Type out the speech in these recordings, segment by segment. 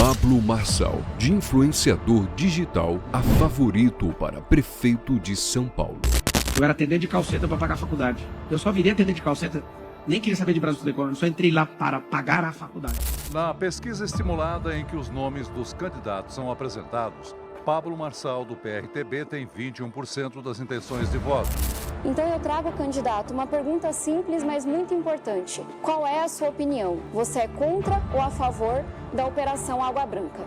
Pablo Marçal, de influenciador digital a favorito para prefeito de São Paulo. Eu era atendente de call center para pagar a faculdade. Eu só virei atendente de call center, nem queria saber de Brasil Telecom, só entrei lá para pagar a faculdade. Na pesquisa estimulada em que os nomes dos candidatos são apresentados, Pablo Marçal, do PRTB, tem 21% das intenções de voto. Então eu trago, candidato, uma pergunta simples, mas muito importante. Qual é a sua opinião? Você é contra ou a favor da Operação Água Branca?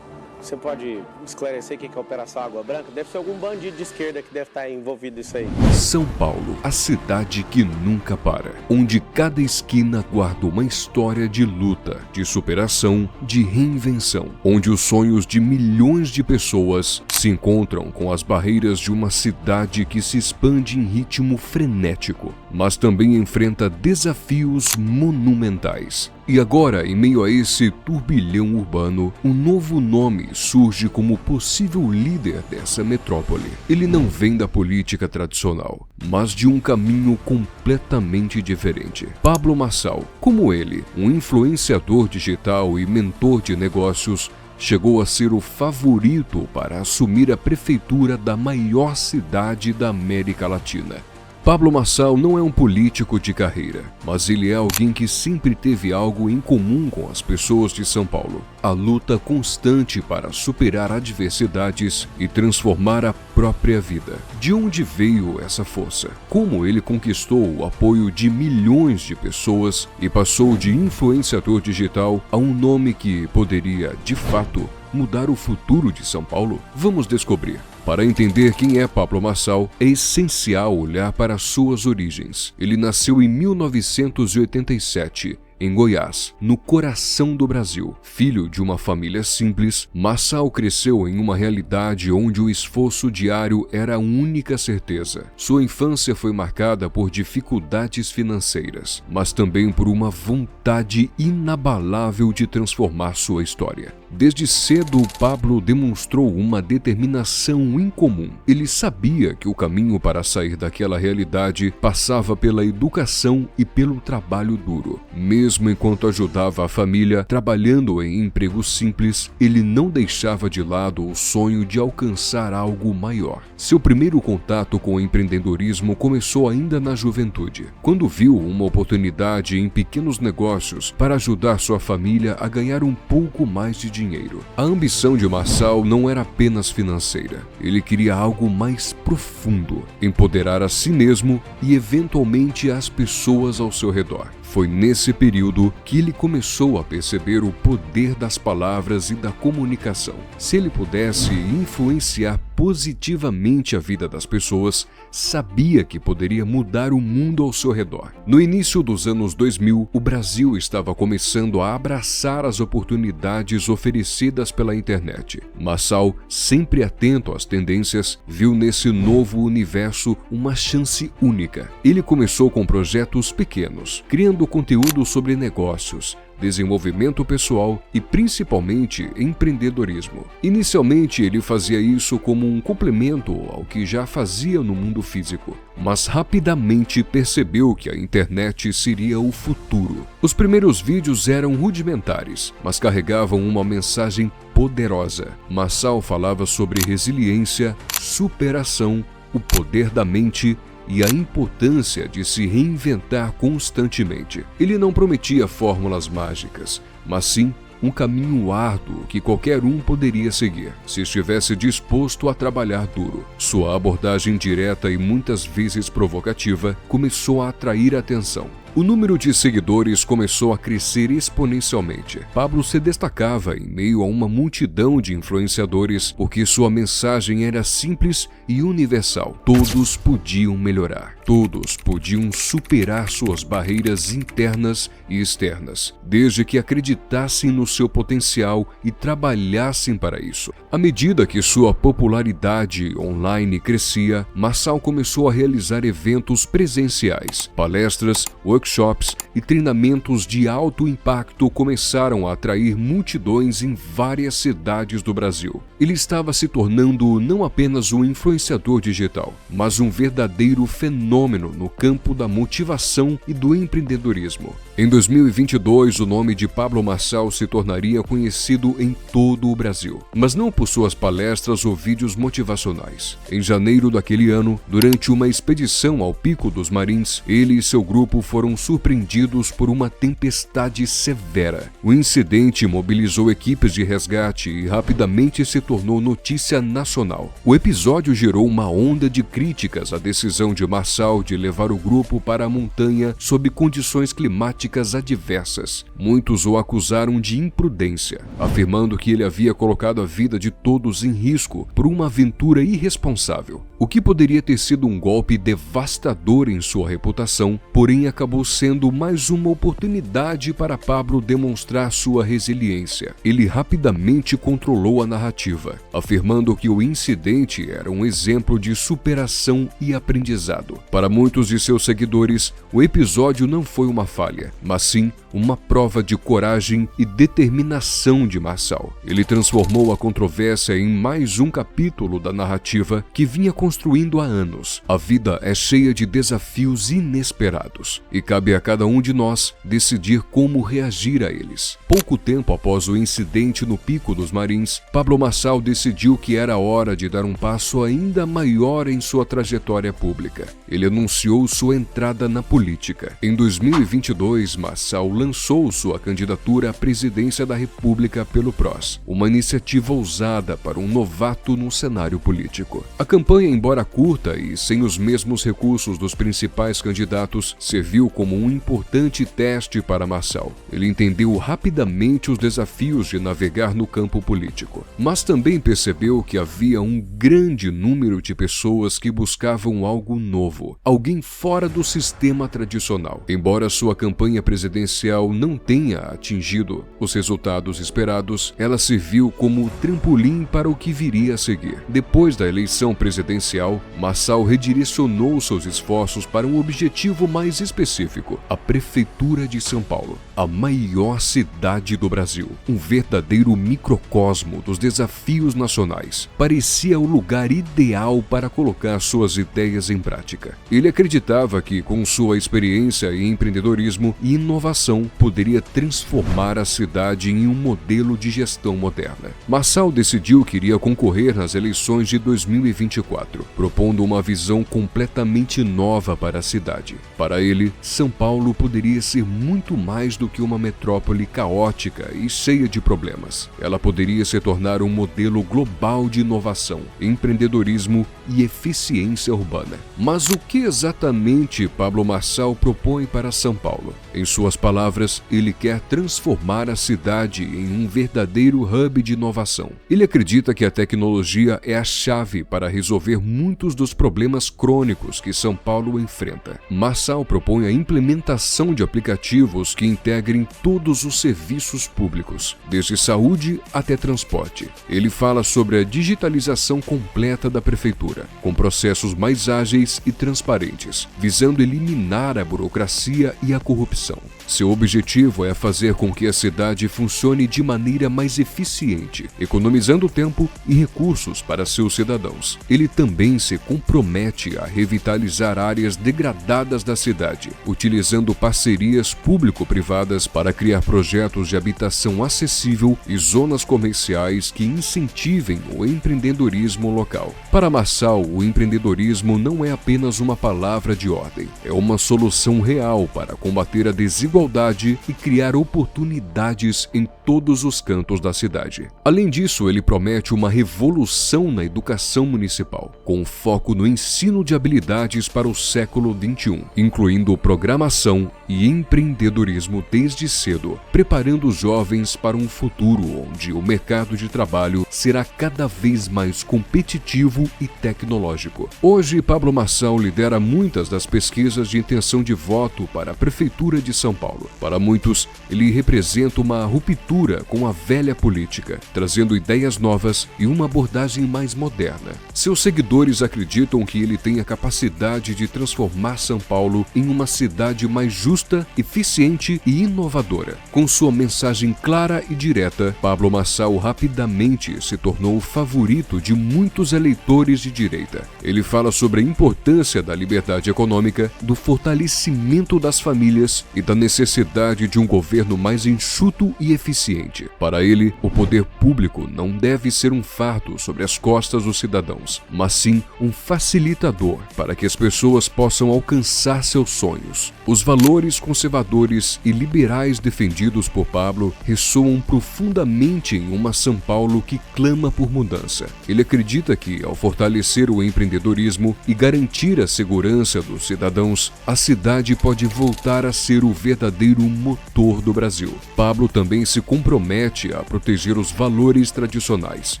Você pode esclarecer o que é a Operação Água Branca? Deve ser algum bandido de esquerda que deve estar envolvido nisso aí. São Paulo, a cidade que nunca para, onde cada esquina guarda uma história de luta, de superação, de reinvenção, onde os sonhos de milhões de pessoas se encontram com as barreiras de uma cidade que se expande em ritmo frenético, mas também enfrenta desafios monumentais. E agora, em meio a esse turbilhão urbano, um novo nome surge como possível líder dessa metrópole. Ele não vem da política tradicional, mas de um caminho completamente diferente. Pablo Marçal, como ele, um influenciador digital e mentor de negócios, chegou a ser o favorito para assumir a prefeitura da maior cidade da América Latina. Pablo Marçal não é um político de carreira, mas ele é alguém que sempre teve algo em comum com as pessoas de São Paulo: a luta constante para superar adversidades e transformar a própria vida. De onde veio essa força? Como ele conquistou o apoio de milhões de pessoas e passou de influenciador digital a um nome que poderia, de fato, mudar o futuro de São Paulo? Vamos descobrir. Para entender quem é Pablo Marçal, é essencial olhar para suas origens. Ele nasceu em 1987, em Goiás, no coração do Brasil. Filho de uma família simples, Marçal cresceu em uma realidade onde o esforço diário era a única certeza. Sua infância foi marcada por dificuldades financeiras, mas também por uma vontade inabalável de transformar sua história. Desde cedo, Pablo demonstrou uma determinação incomum. Ele sabia que o caminho para sair daquela realidade passava pela educação e pelo trabalho duro. Mesmo enquanto ajudava a família trabalhando em empregos simples, ele não deixava de lado o sonho de alcançar algo maior. Seu primeiro contato com o empreendedorismo começou ainda na juventude, quando viu uma oportunidade em pequenos negócios para ajudar sua família a ganhar um pouco mais de dinheiro. A ambição de Marçal não era apenas financeira. Ele queria algo mais profundo: empoderar a si mesmo e eventualmente as pessoas ao seu redor. Foi nesse período que ele começou a perceber o poder das palavras e da comunicação. Se ele pudesse influenciar positivamente a vida das pessoas, sabia que poderia mudar o mundo ao seu redor. No início dos anos 2000, o Brasil estava começando a abraçar as oportunidades oferecidas pela internet. Marçal, sempre atento às tendências, viu nesse novo universo uma chance única. Ele começou com projetos pequenos, criando conteúdo sobre negócios, desenvolvimento pessoal e principalmente empreendedorismo. Inicialmente ele fazia isso como um complemento ao que já fazia no mundo físico, mas rapidamente percebeu que a internet seria o futuro. Os primeiros vídeos eram rudimentares, mas carregavam uma mensagem poderosa. Marçal falava sobre resiliência, superação, o poder da mente e a importância de se reinventar constantemente. Ele não prometia fórmulas mágicas, mas sim um caminho árduo que qualquer um poderia seguir, se estivesse disposto a trabalhar duro. Sua abordagem direta e muitas vezes provocativa começou a atrair atenção. O número de seguidores começou a crescer exponencialmente. Pablo se destacava em meio a uma multidão de influenciadores porque sua mensagem era simples e universal. Todos podiam melhorar. Todos podiam superar suas barreiras internas e externas, desde que acreditassem no seu potencial e trabalhassem para isso. À medida que sua popularidade online crescia, Marçal começou a realizar eventos presenciais, palestras, workshops e treinamentos de alto impacto começaram a atrair multidões em várias cidades do Brasil. Ele estava se tornando não apenas um influenciador digital, mas um verdadeiro fenômeno no campo da motivação e do empreendedorismo. Em 2022, o nome de Pablo Marçal se tornaria conhecido em todo o Brasil, mas não por suas palestras ou vídeos motivacionais. Em janeiro daquele ano, durante uma expedição ao Pico dos Marins, ele e seu grupo foram surpreendidos por uma tempestade severa. O incidente mobilizou equipes de resgate e rapidamente se tornou notícia nacional. O episódio gerou uma onda de críticas à decisão de Marçal de levar o grupo para a montanha sob condições climáticas adversas. Muitos o acusaram de imprudência, afirmando que ele havia colocado a vida de todos em risco por uma aventura irresponsável. O que poderia ter sido um golpe devastador em sua reputação, porém acabou sendo mais uma oportunidade para Pablo demonstrar sua resiliência. Ele rapidamente controlou a narrativa, afirmando que o incidente era um exemplo de superação e aprendizado. Para muitos de seus seguidores, o episódio não foi uma falha, mas sim uma prova de coragem e determinação de Marçal. Ele transformou a controvérsia em mais um capítulo da narrativa que vinha construindo há anos. A vida é cheia de desafios inesperados e cabe a cada um de nós decidir como reagir a eles. Pouco tempo após o incidente no Pico dos Marins, Pablo Marçal decidiu que era hora de dar um passo ainda maior em sua trajetória pública. Ele anunciou sua entrada na política. Em 2022, Marçal lançou sua candidatura à presidência da República pelo PROS, uma iniciativa ousada para um novato no cenário político. A campanha, embora curta e sem os mesmos recursos dos principais candidatos, serviu como um importante teste para Marçal. Ele entendeu rapidamente os desafios de navegar no campo político, mas também percebeu que havia um grande número de pessoas que buscavam algo novo, alguém fora do sistema tradicional. Embora sua campanha presidencial não tenha atingido os resultados esperados, ela serviu como trampolim para o que viria a seguir. Depois da eleição presidencial, Marçal redirecionou seus esforços para um objetivo mais específico: a Prefeitura de São Paulo, a maior cidade do Brasil, um verdadeiro microcosmo dos desafios nacionais. Parecia o lugar ideal para colocar suas ideias em prática. Ele acreditava que, com sua experiência em empreendedorismo e inovação, poderia transformar a cidade em um modelo de gestão moderna. Marçal decidiu que iria concorrer nas eleições de 2024, propondo uma visão completamente nova para a cidade. Para ele, São Paulo poderia ser muito mais do que uma metrópole caótica e cheia de problemas. Ela poderia se tornar um modelo global de inovação, empreendedorismo e eficiência urbana. Mas o que exatamente Pablo Marçal propõe para São Paulo? Em suas palavras, ele quer transformar a cidade em um verdadeiro hub de inovação. Ele acredita que a tecnologia é a chave para resolver muitos dos problemas crônicos que São Paulo enfrenta. Marçal propõe a implementação de aplicativos que integrem todos os serviços públicos, desde saúde até transporte. Ele fala sobre a digitalização completa da prefeitura, com processos mais ágeis e transparentes, visando eliminar a burocracia e a corrupção. Seu objetivo é fazer com que a cidade funcione de maneira mais eficiente, economizando tempo e recursos para seus cidadãos. Ele também se compromete a revitalizar áreas degradadas da cidade, utilizando parcerias público-privadas para criar projetos de habitação acessível e zonas comerciais que incentivem o empreendedorismo local. Para Marçal, o empreendedorismo não é apenas uma palavra de ordem, é uma solução real para combater a desigualdade e criar oportunidades em todos os cantos da cidade. Além disso, ele promete uma revolução na educação municipal, com foco no ensino de habilidades para o século XXI, incluindo programação e empreendedorismo desde cedo, preparando os jovens para um futuro onde o mercado de trabalho será cada vez mais competitivo e tecnológico. Hoje, Pablo Marçal lidera muitas das pesquisas de intenção de voto para a Prefeitura de São Paulo. Para muitos, ele representa uma ruptura com a velha política, trazendo ideias novas e uma abordagem mais moderna. Seus seguidores acreditam que ele tem a capacidade de transformar São Paulo em uma cidade mais justa, eficiente e inovadora. Com sua mensagem clara e direta, Pablo Marçal rapidamente se tornou o favorito de muitos eleitores de direita. Ele fala sobre a importância da liberdade econômica, do fortalecimento das famílias e da necessidade necessidade de um governo mais enxuto e eficiente. Para ele, o poder público não deve ser um fardo sobre as costas dos cidadãos, mas sim um facilitador para que as pessoas possam alcançar seus sonhos. Os valores conservadores e liberais defendidos por Pablo ressoam profundamente em uma São Paulo que clama por mudança. Ele acredita que, ao fortalecer o empreendedorismo e garantir a segurança dos cidadãos, a cidade pode voltar a ser o verdadeiro motor do Brasil. Pablo também se compromete a proteger os valores tradicionais,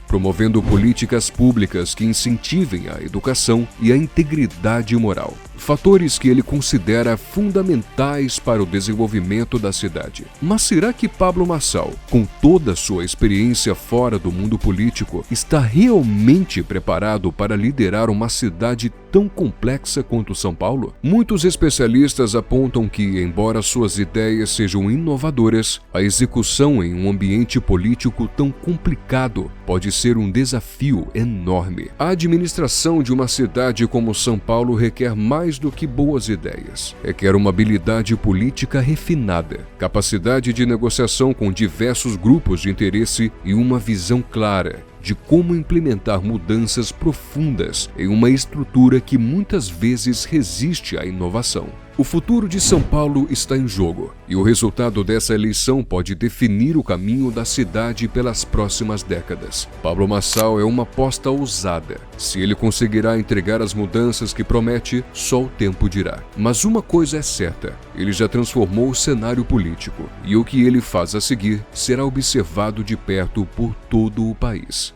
promovendo políticas públicas que incentivem a educação e a integridade moral. Fatores que ele considera fundamentais para o desenvolvimento da cidade. Mas será que Pablo Marçal, com toda a sua experiência fora do mundo político, está realmente preparado para liderar uma cidade tão complexa quanto São Paulo? Muitos especialistas apontam que, embora suas ideias sejam inovadoras, a execução em um ambiente político tão complicado pode ser um desafio enorme. A administração de uma cidade como São Paulo requer mais do que boas ideias. Requer uma habilidade política refinada, capacidade de negociação com diversos grupos de interesse e uma visão clara de como implementar mudanças profundas em uma estrutura que muitas vezes resiste à inovação. O futuro de São Paulo está em jogo, e o resultado dessa eleição pode definir o caminho da cidade pelas próximas décadas. Pablo Marçal é uma aposta ousada. Se ele conseguirá entregar as mudanças que promete, só o tempo dirá. Mas uma coisa é certa, ele já transformou o cenário político, e o que ele faz a seguir será observado de perto por todo o país.